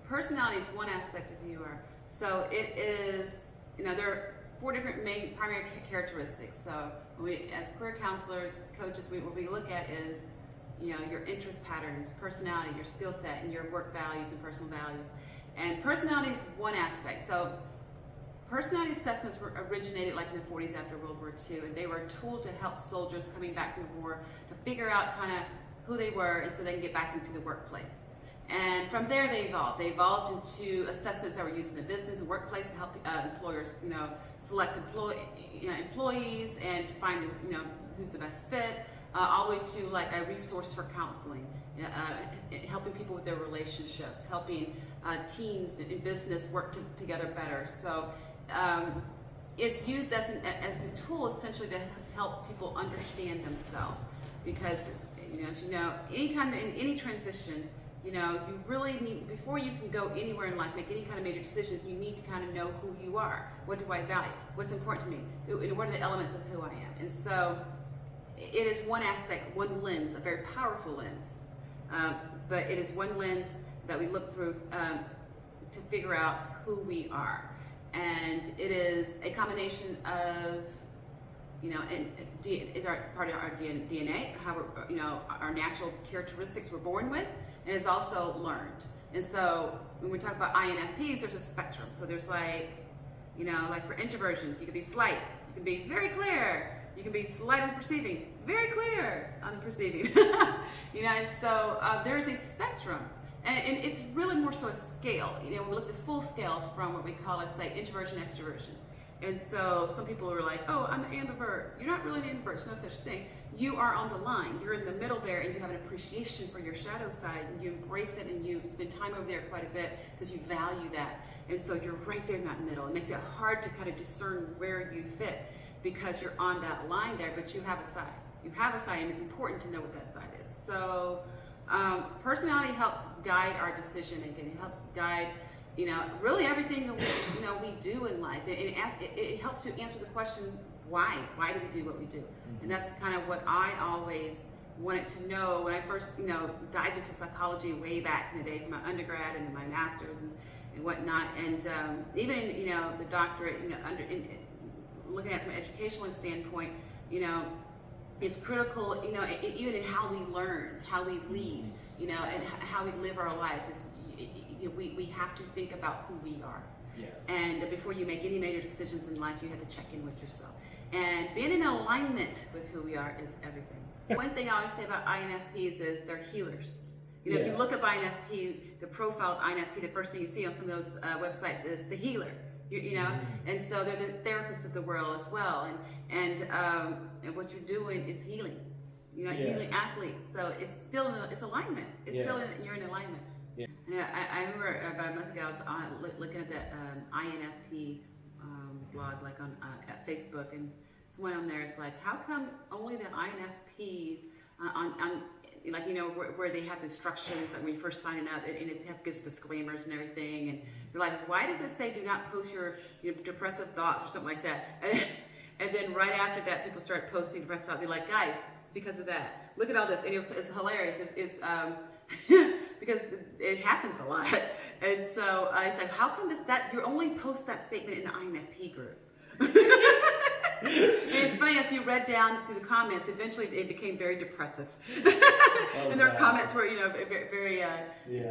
personality is one aspect of who you are. So it is, there are 4 different main primary characteristics. So we, as career counselors, coaches, what we look at is, your interest patterns, personality, your skill set, and your work values and personal values. And personality is one aspect. So personality assessments were originated like in the 40s after World War II, and they were a tool to help soldiers coming back from the war to figure out kind of who they were, and so they can get back into the workplace. And from there they evolved. They evolved into assessments that were used in the business and workplace to help employers, select employees and find, who's the best fit. All the way to like a resource for counseling, helping people with their relationships, helping teams in business work together better. So it's used as a tool essentially to help people understand themselves, because as you know, anytime in any transition, you really need, before you can go anywhere in life, make any kind of major decisions, you need to kind of know who you are. What do I value? What's important to me? What are the elements of who I am? And so it is one aspect, one lens, a very powerful lens, but it is one lens that we look through to figure out who we are. And it is a combination of, is part of our DNA, how we're, our natural characteristics we're born with, and it's also learned. And so when we talk about INFPs, there's a spectrum. So there's like for introversion, you can be slight, you can be very clear. You can be slight on perceiving, very clear on the perceiving. And so there's a spectrum, and it's really more so a scale. We look at the full scale from what we call, let's say, introversion, extroversion. And so some people are like, oh, I'm an ambivert. You're not really an introvert, there's no such thing. You are on the line, you're in the middle there, and you have an appreciation for your shadow side, and you embrace it, and you spend time over there quite a bit because you value that. And so you're right there in that middle. It makes it hard to kind of discern where you fit, because you're on that line there, but you have a side. You have a side, and it's important to know what that side is. So personality helps guide our decision making. It helps guide, really everything that we do in life. It helps to answer the question, why? Why do we do what we do? Mm-hmm. And that's kind of what I always wanted to know when I first, dived into psychology way back in the day, from my undergrad and then my master's and whatnot. And even, the doctorate, looking at it from an educational standpoint, is critical, even in how we learn, how we lead, and how we live our lives. We have to think about who we are. Yeah. And before you make any major decisions in life, you have to check in with yourself. And being in alignment with who we are is everything. One thing I always say about INFPs is they're healers. If you look up INFP, the profile of INFP, the first thing you see on some of those websites is the healer. And so they're the therapists of the world as well, and what you're doing is healing, healing athletes. So it's still it's alignment. It's still you're in alignment. Yeah. And I remember about a month ago I was looking at that INFP blog, like on at Facebook, and someone on there is like, how come only the INFPs on like where they have the instructions like when you first sign up, and it gives disclaimers and everything, and they're like, why does it say do not post your depressive thoughts or something like that? And then right after that, people start posting depressive thoughts. They're like, guys, because of that, look at all this, and it's hilarious. It's because it happens a lot, and so it's like, how come that you only post that statement in the INFP group? And it's funny, as you read down through the comments, eventually it became very depressive. And their comments were, very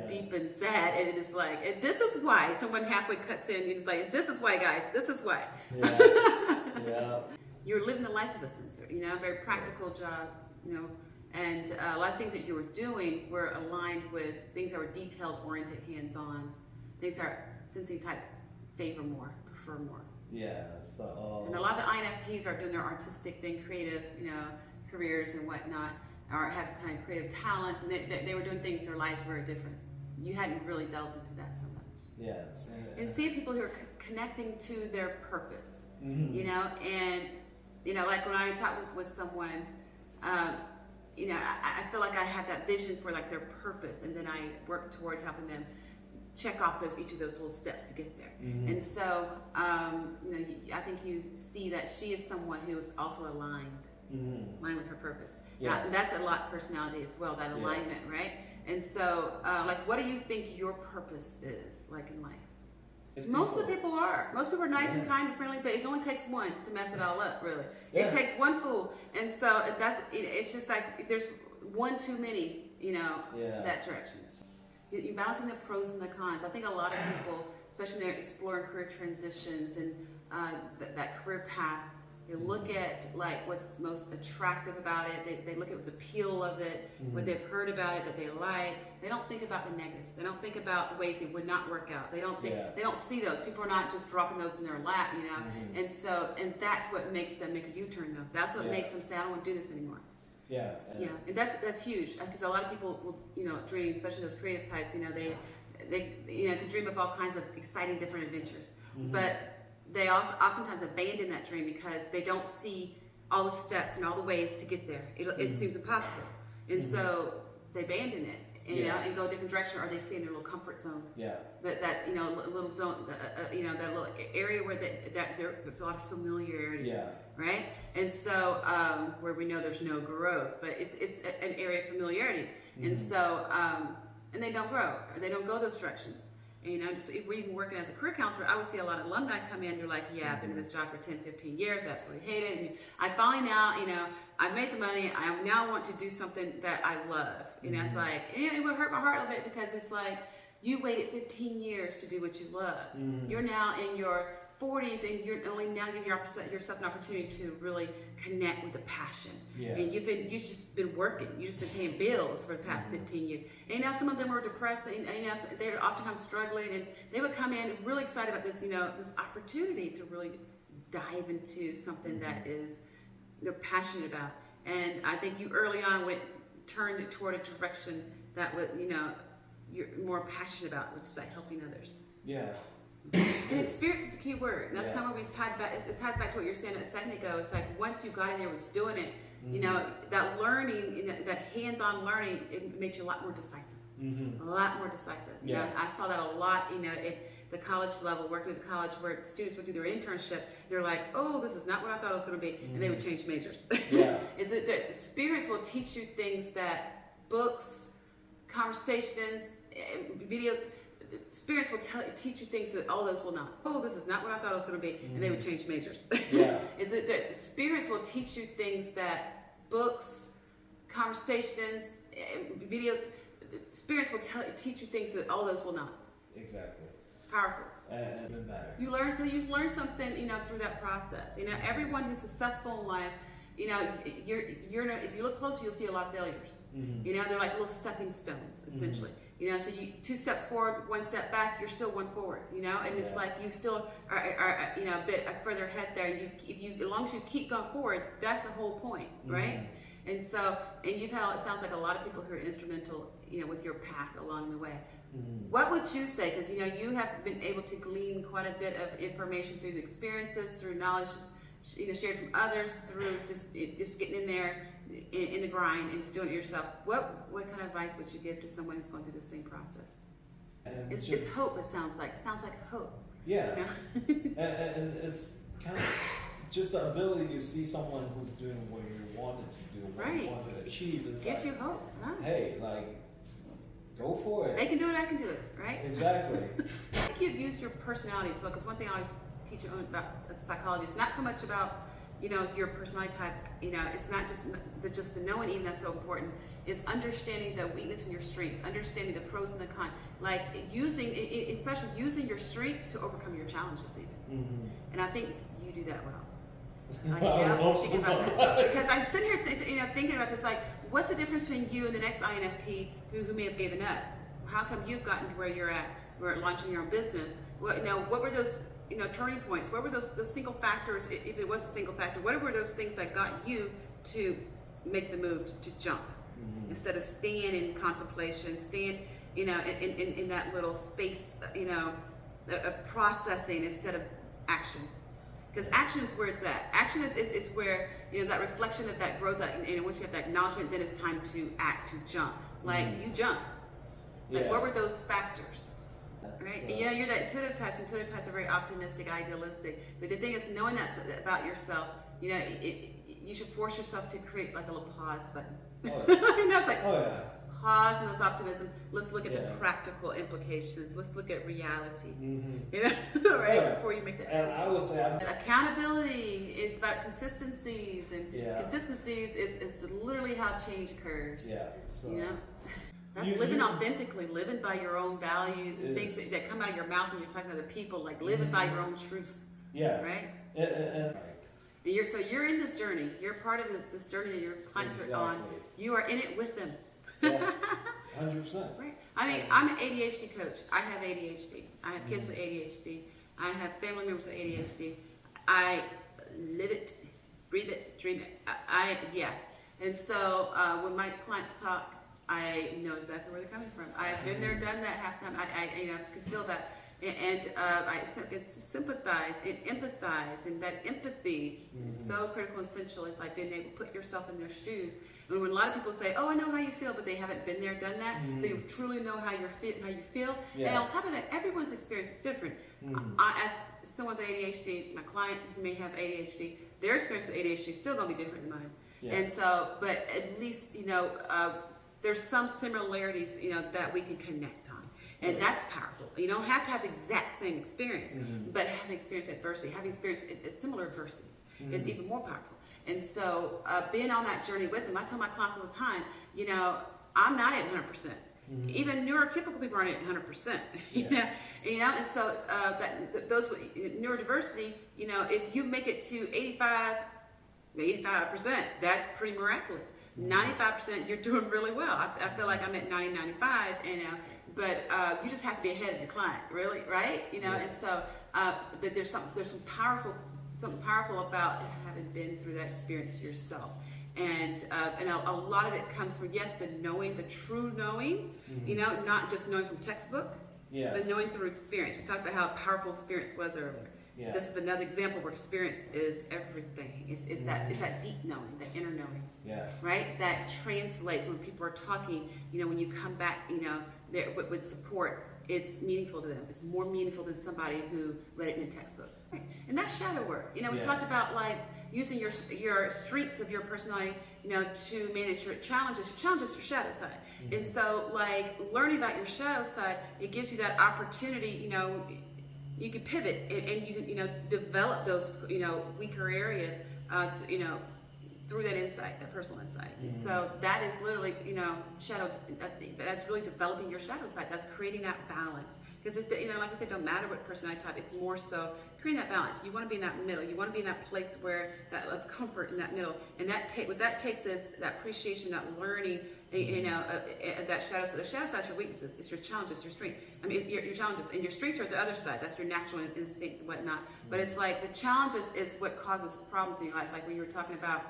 deep and sad. And it's like, and this is why. Someone halfway cuts in and it's like, this is why, guys. This is why. Yeah. You're living the life of a sensor, a very practical job, and a lot of things that you were doing were aligned with things that were detailed-oriented, hands-on. Things that sensing types favor more, prefer more. Yeah, so and a lot of the INFPs are doing their artistic thing, creative, careers and whatnot, or have kind of creative talents, and they were doing things, their lives were different. You hadn't really delved into that so much. Yes. And see people who are connecting to their purpose, mm-hmm. And like when I talk with someone, I feel like I have that vision for like their purpose, and then I work toward helping them check off each of those little steps to get there. Mm-hmm. And so, I think you see that she is someone who is also aligned with her purpose. That's a lot of personality as well, that alignment, right? And so, like, what do you think your purpose is, like, in life? Most of the people are. Most people are nice and kind and friendly, but it only takes one to mess it all up, really. It takes one fool. And so it's just like there's one too many, that direction. You're balancing the pros and the cons. I think a lot of people, especially when they're exploring career transitions and that career path, they look at like what's most attractive about it. They look at the appeal of it, what they've heard about it that they like. They don't think about the negatives. They don't think about the ways it would not work out. They don't think they don't see those. People are not just dropping those in their lap, And so that's what makes them make a U-turn though. That's what makes them say, I don't want to do this anymore. And that's huge because a lot of people will dream, especially those creative types. They can dream up all kinds of exciting different adventures, but they also oftentimes abandon that dream because they don't see all the steps and all the ways to get there. It seems impossible, and so they abandon it and go a different direction, or they stay in their little comfort zone. That little zone, that little area where there's a lot of familiarity. Right, and so where we know there's no growth, but it's an area of familiarity, and so and they don't grow, or they don't go those directions. Just if we're even working as a career counselor, I would see a lot of alumni come in, they're like, I've been in this job for 10, 15 years, I absolutely hate it, and I finally now, I've made the money, I now want to do something that I love. It's like, it would hurt my heart a little bit because it's like, you waited 15 years to do what you love. You're now in your 40s and you're only now giving yourself an opportunity to really connect with the passion. And you've just been working. You've just been paying bills for the past 15 years. And now some of them are depressed and they're oftentimes struggling, and they would come in really excited about this, this opportunity to really dive into something that they're passionate about. And I think you early on turned it toward a direction that you're more passionate about, which is like helping others. And experience is a key word. And that's kind of what we tied back. It ties back to what you were saying a second ago. It's like once you got in there, was doing it. That learning, that hands-on learning, it makes you a lot more decisive. A lot more decisive. I saw that a lot. At the college level, working at the college, where students would do their internship. They're like, "Oh, this is not what I thought it was going to be," and they would change majors. Is it that experience will teach you things that books, conversations, video. Experience will teach you things that all those will not. Oh, this is not what I thought it was going to be, and they would change majors. Is it that experience will teach you things that books, conversations, video. Experience will teach you things that all those will not. Exactly. It's powerful. And even better. You learn something, through that process. Everyone who's successful in life, if you look closer, you'll see a lot of failures. They're like little stepping stones, essentially. So you 2 steps forward, 1 step back, you're still 1 forward. And it's like you still are a bit further ahead there. As long as you keep going forward, that's the whole point, right? And so, you've had, it sounds like a lot of people who are instrumental, with your path along the way. What would you say? Because you have been able to glean quite a bit of information through the experiences, through knowledge, shared from others, through just getting in there in the grind and just doing it yourself. What kind of advice would you give to someone who's going through the same process? It's hope. It sounds like hope. And it's kind of just the ability to see someone who's doing what you wanted to do, what you wanted to achieve. It's gives you hope. Huh? Hey, go for it. They can do it. I can do it. Right? Exactly. I think you've used your personality as well, because one thing I always teach about psychology is not so much about your personality type. It's not just the knowing, even that's so important. Is understanding the weakness and your strengths, understanding the pros and the cons, like especially using your strengths to overcome your challenges, even. And I think you do that well. Thinking about that. Because I'm sitting here, thinking about this. Like, what's the difference between you and the next INFP who may have given up? How come you've gotten to where you're at? We're launching your own business. What were those? Turning points. What were those single factors? If it was a single factor, what were those things that got you to make the move to jump instead of staying in contemplation, staying, in that little space, processing instead of action? Because action is where it's at. Action is where is that reflection of that growth. And once you have that acknowledgement, then it's time to act, to jump. Like you jump. Like what were those factors? Right? So, you're that intuitive types. Intuitive types are very optimistic, idealistic. But the thing is, knowing that about yourself, you you should force yourself to create like a little pause button. Oh, yeah. You know, it's like, Oh yeah. pause in this optimism. Let's look at Yeah. the practical implications. Let's look at reality. Mm-hmm. You know, right? Yeah. Before you make that And decision. I would say, Accountability is about consistencies, and Yeah. consistencies is literally how change occurs. yeah. So You know, that's You- living you- authentically, living by your own values and It things is. that come out of your mouth when you're talking to other people, like living by your own truths, yeah. right? And And you're in this journey. You're part of this journey that your clients are on. Exactly. You are in it with them. yeah, 100%. Right. I mean, I'm an ADHD coach. I have ADHD. I have kids with ADHD. I have family members with ADHD. I live it, breathe it, dream it. Yeah. And so when my clients talk, I know exactly where they're coming from. I've been there, done that half time. I can feel that. And I can sympathize and empathize, and that empathy is so critical and essential. It's like being able to put yourself in their shoes. And when a lot of people say, "Oh, I know how you feel," but they haven't been there, done that, they truly know how you feel. Yeah. And on top of that, everyone's experience is different. As someone with ADHD, my client who may have ADHD, their experience with ADHD is still going to be different than mine. Yeah. And so, but at least there's some similarities that we can connect on. And that's powerful. You don't have to have the exact same experience, but having experienced adversity, having experienced similar adversities is even more powerful. And so being on that journey with them, I tell my clients all the time, I'm not at 100%. Even neurotypical people aren't at 100%. And so those with neurodiversity, if you make it to 85%, that's pretty miraculous. 95%, you're doing really well. I feel like I'm at 90, 95, but you just have to be ahead of your client, really, right? And so, but there's something powerful about having been through that experience yourself. And a lot of it comes from, yes, the knowing, the true knowing, not just knowing from textbook, but knowing through experience. We talked about how powerful experience was earlier. Yeah. This is another example where experience is everything. It's that deep knowing, that inner knowing. Yeah. Right? That translates when people are talking, when you come back, with support, it's meaningful to them. It's more meaningful than somebody who read it in a textbook. Right? And that's shadow work. We talked about like using your strengths of your personality, to manage your challenges. Your challenges your shadow side. And so like learning about your shadow side, it gives you that opportunity, you can pivot and you can, develop those, weaker areas, through that insight, that personal insight. And so that is literally, shadow, that's really developing your shadow side. That's creating that balance. Because, like I said, don't matter what personality type, it's more so creating that balance. You want to be in that middle. You want to be in that place where that of comfort in that middle. And what that takes is that appreciation, that learning, that shadow side. The shadow side is your weaknesses. It's your challenges, your strength. I mean, your challenges. And your strengths are the other side. That's your natural instincts and whatnot. But it's like the challenges is what causes problems in your life. Like when you were talking about,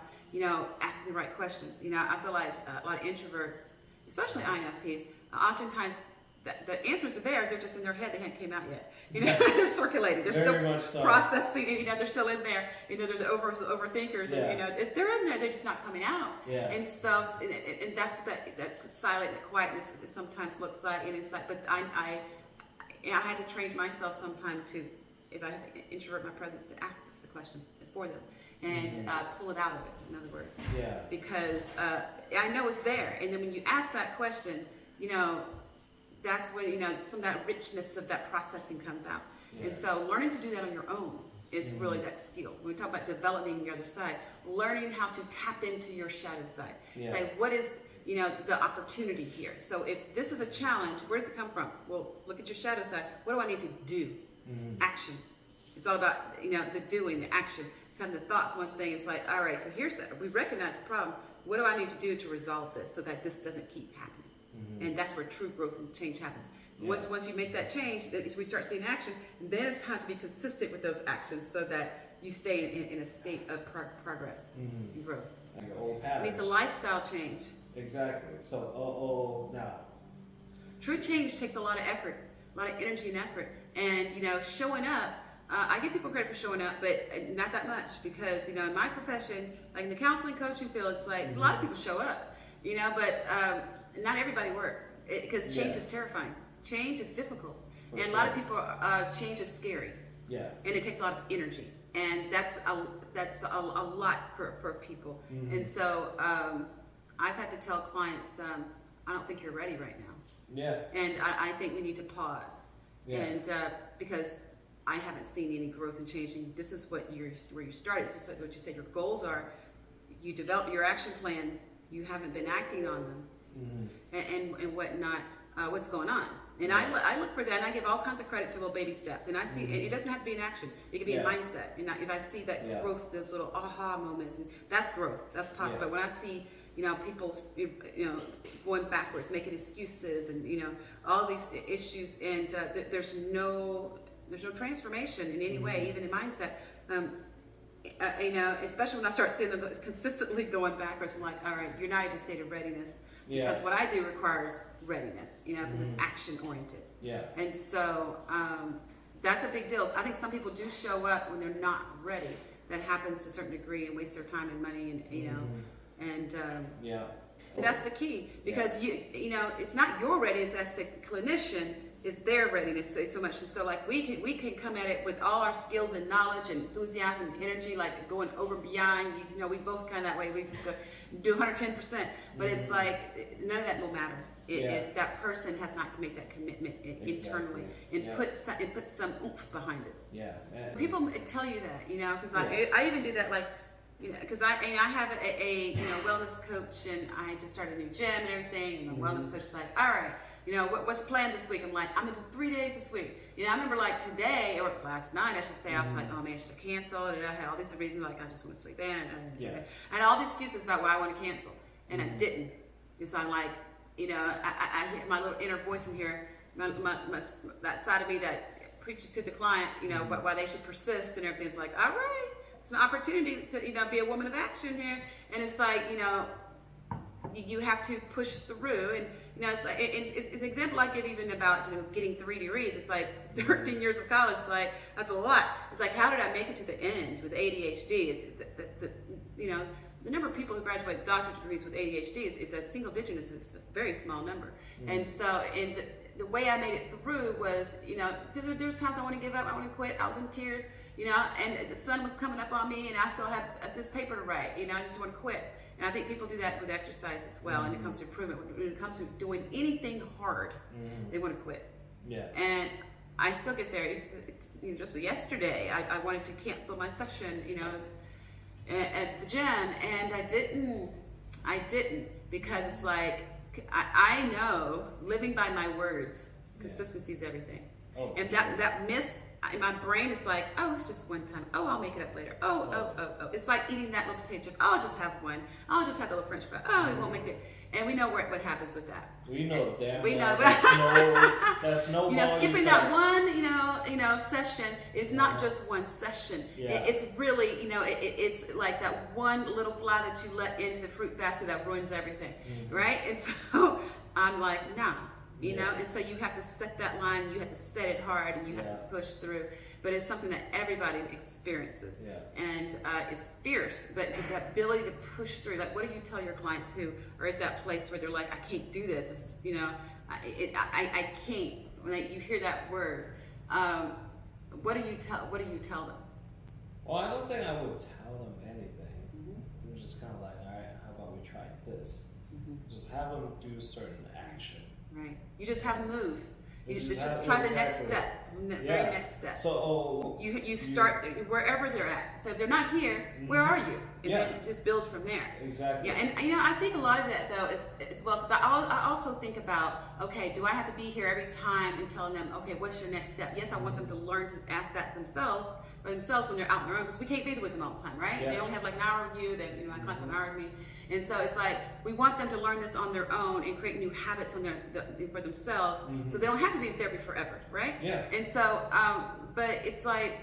asking the right questions. I feel like a lot of introverts, especially INFPs, oftentimes the answers are there. They're just in their head. They haven't came out yet. They're circulating. They're Very still much so. processing. They're still in there. They're the overthinkers. Yeah. And if they're in there, they're just not coming out. Yeah. And so, and that's what that silent, that quietness sometimes looks like and inside. But I had to train myself sometime to, if I introvert my presence, to ask the question for them and pull it out of it. In other words. Yeah. Because I know it's there, and then when you ask that question, that's when some of that richness of that processing comes out. Yeah. And so learning to do that on your own is really that skill. When we talk about developing the other side, learning how to tap into your shadow side. Yeah. Say, what is the opportunity here? So if this is a challenge, where does it come from? Well, look at your shadow side. What do I need to do? Action. It's all about the doing, the action. It's having the thoughts. One thing, it's like, all right, so we recognize the problem. What do I need to do to resolve this so that this doesn't keep happening? And that's where true growth and change happens. Yeah. Once you make that change, we start seeing action, then it's time to be consistent with those actions so that you stay in a state of progress and growth. Your old It patterns. needs a lifestyle change. Exactly. So, now. True change takes a lot of effort, a lot of energy and effort. And, showing up, I give people credit for showing up, but not that much because, in my profession, like in the counseling coaching field, it's like a lot of people show up, but not everybody works because change is terrifying. Change is difficult. For And sure. a lot of people, change is scary. Yeah. And it takes a lot of energy. and that's a lot for people. Mm-hmm. And so I've had to tell clients, I don't think you're ready right now. Yeah. And I think we need to pause. Yeah. And because I haven't seen any growth and changing. This is where you started. This is what you said your goals are. You develop your action plans. You haven't been acting on them, and whatnot. What's going on? And I look for that, and I give all kinds of credit to little baby steps. And I see it doesn't have to be an action. It can be a mindset. And if I see that growth, those little aha moments, and that's growth. That's possible. But when I see people going backwards, making excuses, and all these issues, and there's no transformation in any way, even in mindset. Especially when I start seeing them consistently going backwards, I'm like, all right, you're not in a state of readiness. Because what I do requires readiness, because it's action oriented. Yeah. And so that's a big deal. I think some people do show up when they're not ready. That happens to a certain degree and waste their time and money, and that's the key, because it's not your readiness as the clinician, it's their readiness so much. So like we can come at it with all our skills and knowledge and enthusiasm and energy, like going over beyond. We both kind of that way. We just go do 110%, but it's like none of that will matter if that person has not made that commitment internally and put some oomph behind it. Yeah. People tell you that, because I even do that, like. Because I have a wellness coach, and I just started a new gym and everything, and my wellness coach is like, all right, what's planned this week? I'm like, I'm gonna do 3 days this week. I remember like today, or last night I should say, I was like, oh man, I should have canceled, and I had all these reasons, like I just want to sleep in, and I had all these excuses about why I want to cancel, and I didn't. And so I'm like, I hear my little inner voice in here, that side of me that preaches to the client, why they should persist and everything. It's like, all right. It's an opportunity to be a woman of action here, and it's like you have to push through, and it's like it's an example I give even about getting 3 degrees. It's like 13 years of college. It's like that's a lot. It's like, how did I make it to the end with ADHD? It's the number of people who graduate with doctorate degrees with ADHD is a single digit. It's a very small number, and so the way I made it through was, because there was times I want to give up, I want to quit, I was in tears, and the sun was coming up on me, and I still had this paper to write, I just want to quit. And I think people do that with exercise as well, and it comes to improvement. When it comes to doing anything hard, they want to quit. Yeah. And I still get there. Just yesterday, I wanted to cancel my session, at the gym, and I didn't, because it's like, I know living by my words, consistency is everything. Oh, and that miss in my brain is like, oh, it's just one time. Oh, I'll make it up later. Oh. It's like eating that little potato chip. Oh, I'll just have one. I'll just have the little French fry. Oh, it won't make it. And we know what happens with that. We know damn. We know. That's no. Skipping that one, session is not just one session. Yeah. It's really, it's like that one little fly that you let into the fruit basket that ruins everything, right? And so I'm like, nah. And so you have to set that line, you have to set it hard, and you have to push through. But it's something that everybody experiences, and it's fierce. But the ability to push through, like, what do you tell your clients who are at that place where they're like, I can't do this. It's, I can't. When you hear that word, what do you tell them? Well, I don't think I would tell them anything. I'm just kind of like, all right, how about we try this? Just have them do certain action. Right. You just have them move. You just try the next step, the very next step. So you start wherever they're at. So if they're not here, where are you? And then just build from there. Exactly. Yeah, and I think a lot of that though is as well, because I also think about, okay, do I have to be here every time and telling them, okay, what's your next step? Yes, I want them to learn to ask that themselves when they're out on their own, because we can't be there with them all the time, right? They only have like an hour with you. My clients have an hour with me. And so it's like, we want them to learn this on their own and create new habits for themselves, so they don't have to be in therapy forever, right? Yeah. And so, but it's like,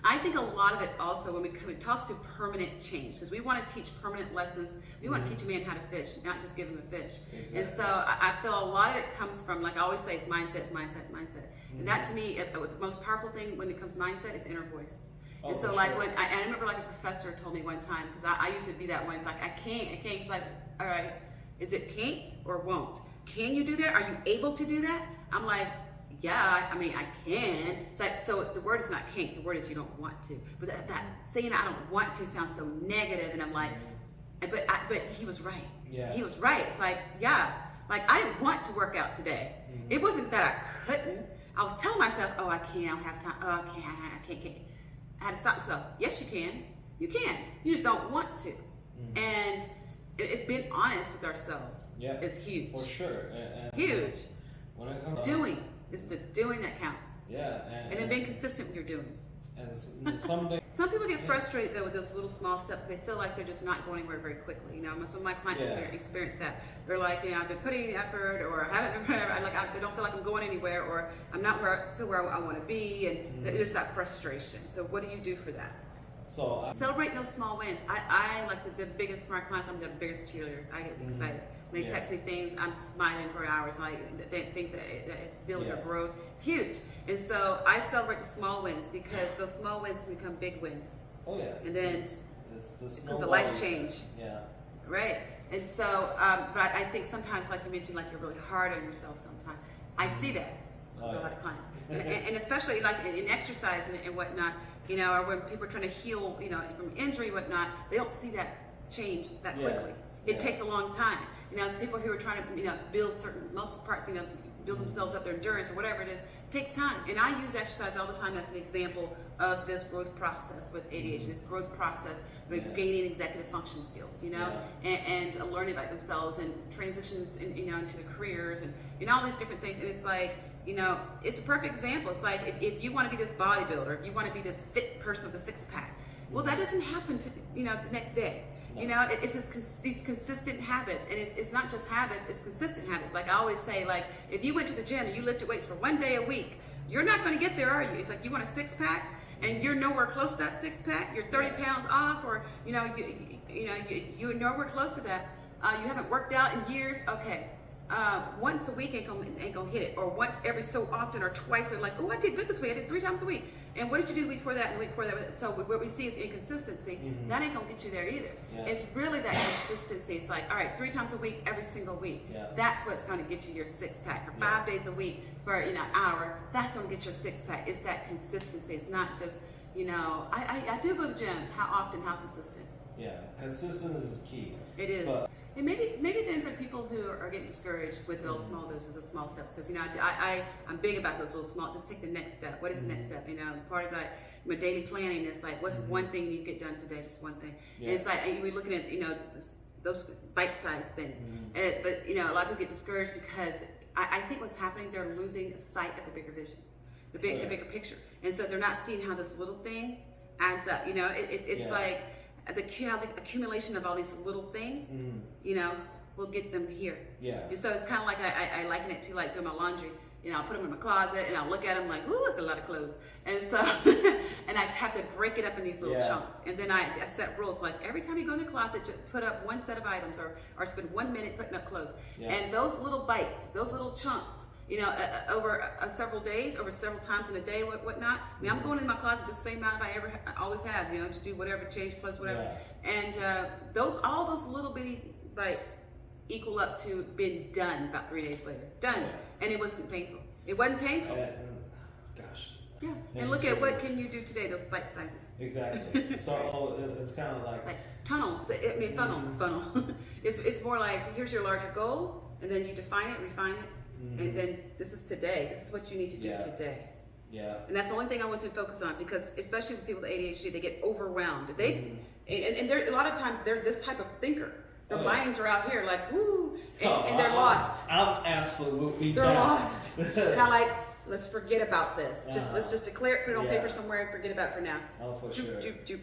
I think a lot of it also when it talks to permanent change, because we want to teach permanent lessons. We want to teach a man how to fish, not just give him a fish. Exactly. And so I feel a lot of it comes from, like I always say, it's mindset. And that to me, the most powerful thing when it comes to mindset is inner voice. And so like when I remember like a professor told me one time, because I used to be that one, it's like, I can't. It's like, all right, is it can't or won't? Can you do that? Are you able to do that? I'm like, yeah, I mean, I can. So the word is not can't, the word is you don't want to. But that saying I don't want to sounds so negative, and I'm like, but he was right. Yeah. He was right. It's like, yeah, like I want to work out today. It wasn't that I couldn't. I was telling myself, oh, I can't, I don't have time. Oh, I can't. I had to stop myself. Yes, you can. You can. You just don't want to. And it's being honest with ourselves. Yeah. It's huge. For sure. And huge. When it comes doing, it's the doing that counts. Yeah. And then being consistent with your doing. And someday. Some people get frustrated though with those little small steps. They feel like they're just not going anywhere very quickly. You know, some of my clients experience that. They're like, you know, I've been putting in effort, or I haven't been. I don't feel like I'm going anywhere, or I'm not still where I want to be, and there's that frustration. So what do you do for that? So celebrate those small wins. I like the biggest for my clients. I'm the biggest cheerleader. I get excited when they text me things. I'm smiling for hours. Like things that deal with their growth. It's huge. And so I celebrate the small wins, because those small wins can become big wins. Oh yeah. And then it's a life change. Yeah. Right. And so, but I think sometimes, like you mentioned, like you're really hard on yourself sometimes. I see that with a lot of clients, and especially like in exercise and whatnot. You know, or when people are trying to heal, you know, from injury, whatnot, they don't see that change that quickly. It takes a long time. You know, so people who are trying to, you know, build most parts, you know, build themselves up, their endurance or whatever it is, it takes time. And I use exercise all the time as an example of this growth process with ADHD, this growth process with gaining executive function skills, you know, and learning about themselves and transitions, you know, into the careers and all these different things. And it's like, you know, it's a perfect example. It's like if you want to be this bodybuilder, if you want to be this fit person with a six-pack, well, that doesn't happen to, you know, the next day. You know, it's these consistent habits, and it's not just habits, it's consistent habits. Like I always say, like if you went to the gym and you lifted weights for 1 day a week, you're not going to get there, are you? It's like you want a six-pack, and you're nowhere close to that six-pack. You're 30 pounds off, or you know, you're nowhere close to that. You haven't worked out in years. Okay. Once a week ain't gonna hit it, or once every so often, or twice, and like, oh, I did good this week. I did 3 times a week. And what did you do the week before that and the week before that? So what we see is inconsistency. That ain't gonna get you there either. It's really that consistency. It's like, all right, 3 times a week, every single week. That's what's gonna get you your six-pack. Or 5 days a week for an hour. That's gonna get your six-pack. It's that consistency. It's not just, you know, I do go to the gym. How often? How consistent? Yeah, consistency is key. It is. And maybe then for people who are getting discouraged with those small doses of small steps, because, you know, I'm big about those little small, just take the next step. What is the next step? You know, part of that, my daily planning is like, what's one thing you get done today? Just one thing. And it's like, we're looking at, you know, those bite-sized things. But, you know, a lot of people get discouraged because I think what's happening, they're losing sight of the bigger vision, the bigger picture. And so they're not seeing how this little thing adds up. You know, it's like, the accumulation of all these little things, you know, will get them here. And so it's kind of like I liken it to like doing my laundry. You know, I'll put them in my closet and I'll look at them like, ooh, that's a lot of clothes. And so, and I have to break it up in these little chunks. And then I set rules like every time you go in the closet, just put up one set of items or spend 1 minute putting up clothes. And those little bites, those little chunks, you know, over several days, over several times in a day, whatnot. I mean, I'm going in my closet just the same amount I always have, you know, to do whatever, change clothes, whatever. And all those little bitty bites equal up to being done about 3 days later. Done. And it wasn't painful. It wasn't painful. Gosh. Yeah. And look at what can you do today, those bite sizes. Exactly. So it's kind of like tunnel. I mean, funnel. It's more like, here's your larger goal, and then you define it, refine it. And then this is today. This is what you need to do today. And that's the only thing I want to focus on, because especially with people with ADHD, they get overwhelmed. And they're a lot of times they're this type of thinker. Their minds are out here like, woo, and they're lost. I'm absolutely they're lost. And I'm like, let's forget about this. Let's just declare it, put it on paper somewhere, and forget about it for now. Oh, for sure.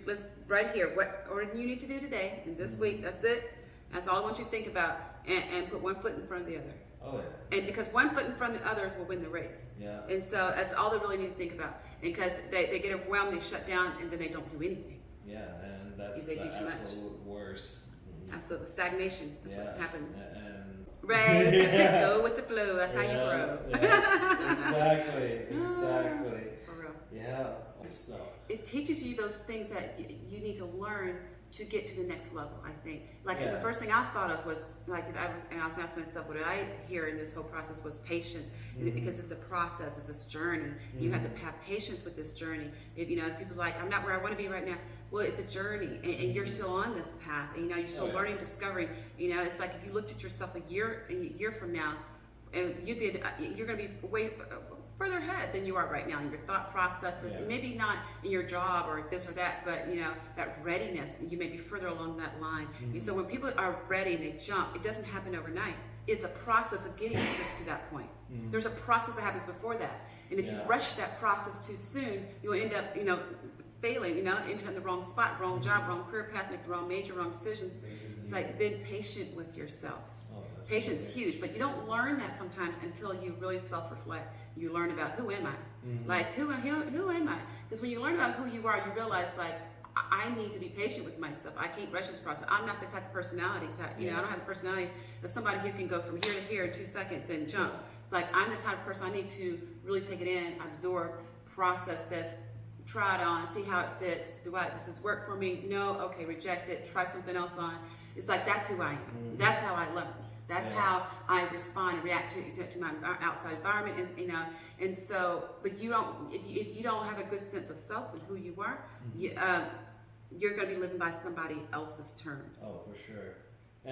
Let's right here. What you need to do today and this week? That's it. That's all I want you to think about, and put one foot in front of the other. Oh, yeah. And because one foot in front of the other will win the race. And so that's all they really need to think about. And because they get overwhelmed, they shut down, and then they don't do anything. And that's they the do too absolute worst. Absolute stagnation. That's what happens. And right. Go with the flow. That's how you grow. Exactly. For real. So it teaches you those things that you need to learn to get to the next level. I think, like Yeah. the first thing I thought of was like, if I was asking myself, what did I hear in this whole process was patience, because it's a process, it's this journey. You have to have patience with this journey. If if people are like, I'm not where I want to be right now. Well, it's a journey, and you're still on this path. And, you're still learning, discovering. It's like if you looked at yourself a year from now, and you're going to be way further ahead than you are right now in your thought processes, and maybe not in your job or this or that, but that readiness, you may be further along that line. And so when people are ready and they jump, it doesn't happen overnight. It's a process of getting just to that point. There's a process that happens before that, and if you rush that process too soon, you'll end up failing, ending in the wrong spot, wrong job, wrong career path, make the wrong major, wrong decisions. It's like being patient with yourself. Patience is huge, but you don't learn that sometimes until you really self-reflect. You learn about who am I? Like who am I? Because when you learn about who you are, you realize like I need to be patient with myself. I can't rush this process. I'm not the type of personality type. I don't have the personality of somebody who can go from here to here in 2 seconds and jump. It's like I'm the type of person I need to really take it in, absorb, process this, try it on, see how it fits. Does this work for me? No. Okay, reject it. Try something else on. It's like that's who I am. That's how I learn. That's how I respond and react to my outside environment, and so. But you don't. If you don't have a good sense of self and who you are, you're going to be living by somebody else's terms. Oh, for sure.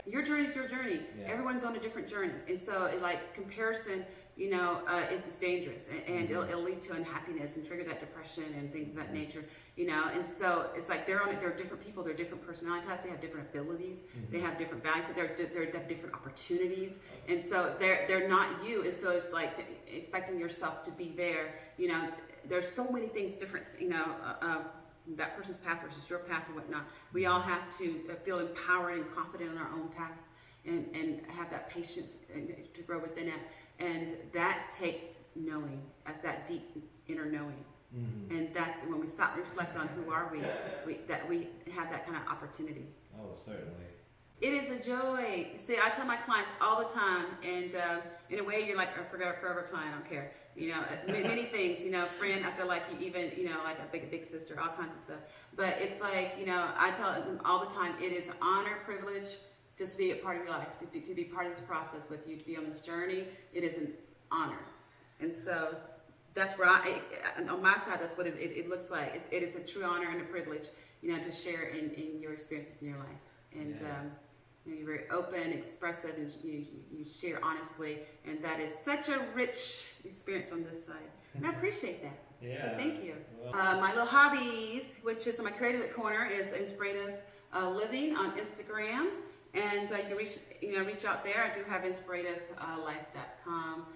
Your journey is your journey. Yeah. Everyone's on a different journey, and so like comparison, is dangerous, and it'll lead to unhappiness and trigger that depression and things of that nature, And so it's like they're different people, they're different personality types, they have different abilities, they have different values, so they have different opportunities, and so they're not you, and so it's like expecting yourself to be there. There's so many things different, that person's path versus your path and whatnot. We all have to feel empowered and confident in our own paths, and have that patience to grow within it. And that takes knowing, that deep inner knowing. And that's when we stop and reflect on who are we have that kind of opportunity. Oh, certainly. It is a joy. See, I tell my clients all the time, and in a way, you're like a forever client. I don't care. Many things. Friend. I feel like you even, like a big sister. All kinds of stuff. But it's like, I tell them all the time. It is an honor, privilege, just to be a part of your life, to be part of this process with you, to be on this journey. It is an honor, and so that's where on my side, that's what it looks like. It is a true honor and a privilege, to share in your experiences in your life, and. You're very open, expressive, and you share honestly, and that is such a rich experience on this side. And I appreciate that. Yeah. So thank you. Well, my little hobbies, which is my creative corner, is Inspirative Living on Instagram, and you can reach out there. I do have inspirativelife.com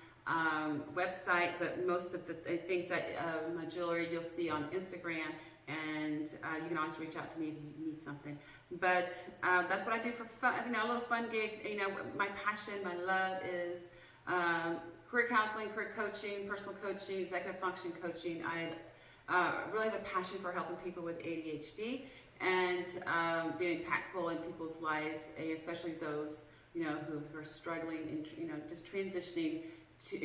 website, but most of the things that my jewelry you'll see on Instagram. And you can always reach out to me if you need something. But that's what I do for fun, a little fun gig. My passion, my love is career counseling, career coaching, personal coaching, executive function coaching. I really have a passion for helping people with ADHD and being impactful in people's lives, especially those who are struggling and just transitioning to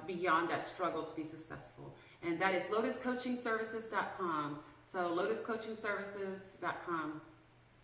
beyond that struggle to be successful. And that is lotuscoachingservices.com. So lotuscoachingservices.com.